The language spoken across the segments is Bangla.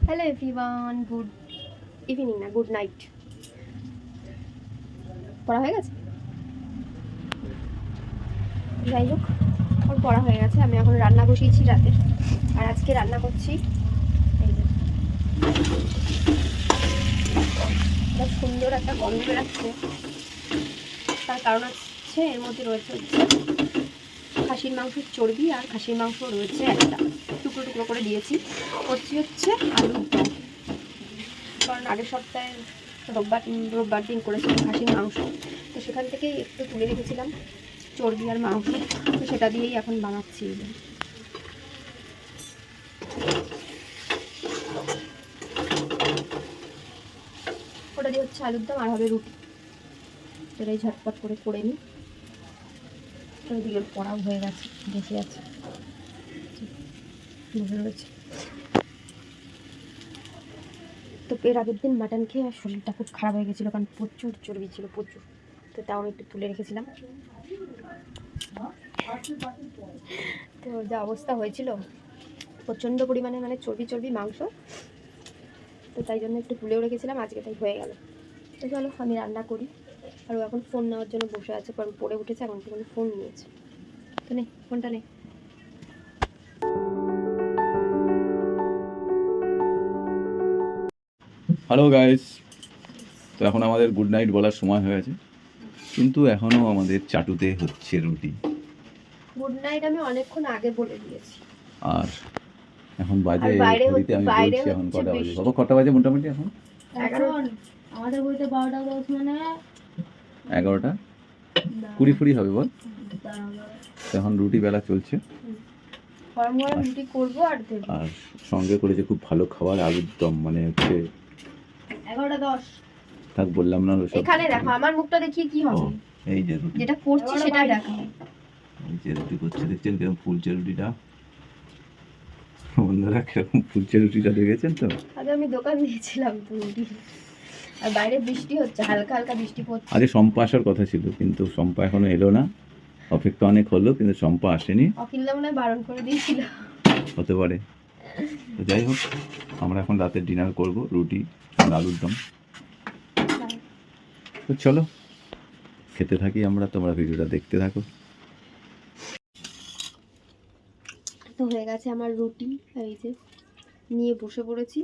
হ্যালো এভরিওয়ান, গুড ইভিনিং না গুড নাইট। পড়া হয়ে গেছে? যাই হোক, ওর পড়া হয়ে গেছে। আমি এখন রান্না বসিয়েছি রাতের, আর আজকে রান্না করছি এই যে খুব সুন্দর একটা গন্ধ বেরাচ্ছে। তার কারণ হচ্ছে এর মধ্যে রয়েছে হচ্ছে খাসির মাংসের চর্বি, আর খাসির মাংস রয়েছে একটা টুকরো টুকরো করে দিয়েছি। করছি হচ্ছে আলুর দম, কারণ আগের সপ্তাহে রোববার দিন করেছিলাম খাসির মাংস, তো সেখান থেকে একটু তুলে রেখেছিলাম চর্বি আর মাংস, তো সেটা দিয়েই এখন বানাচ্ছি। ওটা দিয়ে হচ্ছে আলুর দম, আর হবে রুটি। সেটাই ঝটপট করে নিই। ওইদিকে পড়াও হয়ে গেছে, বসে আছে, বসে রয়েছে। তো এর আগের দিন মাটন খেয়ে শরীরটা খুব খারাপ হয়ে গেছিলো, কারণ প্রচুর চর্বি ছিল, প্রচুর। তো তাও আমি একটু তুলে রেখেছিলাম। তো যা অবস্থা হয়েছিল, প্রচণ্ড পরিমাণে মানে চর্বি মাংস, তো তাই জন্য একটু তুলেও রেখেছিলাম, আজকে তাই হয়ে গেল। তো চলো আমি রান্না করি। আর ও এখন ফোন নেওয়ার জন্য বসে আছে, কারণ পড়ে উঠেছে, এখন থেকে ফোন নিয়েছে। তো নে ফোনটা নে। হ্যালো গাইস, তো এখন আমাদের গুড নাইট বলার সময় হয়েছে, কিন্তু এখনও আমাদের চাটুতে হচ্ছে রুটি। গুড নাইট আমি অনেকক্ষণ আগে বলে দিয়েছি। আর এখন বাজে ঘড়িতে আমি বলছি এখন কটা বাজে, বাবা কটা বাজে মোটামুটি এখন? আমাদের বইতে 12টা 10 মানে 11টা 20 হবে বল। এখন রুটি বেলা চলছে, গরম গরম রুটি করবো আর দেবো। আর সঙ্গে করেছে খুব ভালো খাবার, আলুর দম, মানে হচ্ছে 11টা 10। থাক বললাম না সব। এখানে দেখো আমার মুখটা দেখিয়ে কি হবে? এই যে রুটি, যেটা করছি সেটা দেখো। এই যে রুটি করছে, দেখছেন কিরকম ফুলছে রুটিটা? বন্ধুরা কিরকম ফুলছে রুটিটা দেখেছেন তো? আগে আমি দোকান দিয়েছিলাম তো রুটি, আর বাইরে বৃষ্টি হচ্ছে, হালকা হালকা বৃষ্টি পড়ছে। আজকে শম্পা আসার কথা ছিল, কিন্তু শম্পা এখনো এলো না। অপেক্ষা অনেক হলো, কিন্তু শম্পা আসেনি। অখিলদা মনে হয় বারণ করে দিয়েছিল। হতে পারে। তো যাই হোক, আমরা এখন রাতে ডিনার করব রুটি আর আলুর দম। তো চলো খেতে থাকি আমরা, তোমরা ভিডিওটা দেখতে থাকো। তো হয়ে গেছে আমার রুটি, এই যে নিয়ে বসে পড়েছি,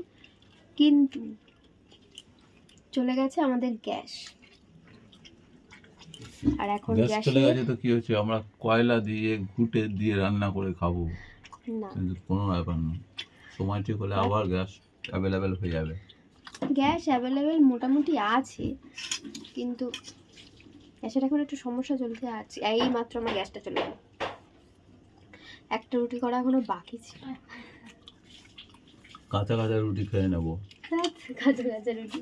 কিন্তু চলে গেছে আমাদের গ্যাস। আর এখন গ্যাস চলে গেছে তো কি হয়েছে, আমরা কয়লা দিয়ে ঘুটে দিয়ে রান্না করে খাবো, না কিন্তু কোনো ব্যাপার না, সময় ঠিক হলে আবার গ্যাস অ্যাভেলেবেল হয়ে যাবে। গ্যাস অ্যাভেলেবেল মোটামুটি আছে, কিন্তু গ্যাসের এখন একটু সমস্যা চলতে আছে। এই মাত্র আমার গ্যাসটা চলে গেল, একটা রুটি করা এখনো বাকি ছিল। কাঁচা কাঁচা রুটি খেয়ে নেবো। কাঁচা কাঁচা রুটি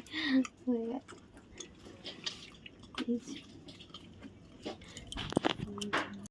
হয়ে গেছে।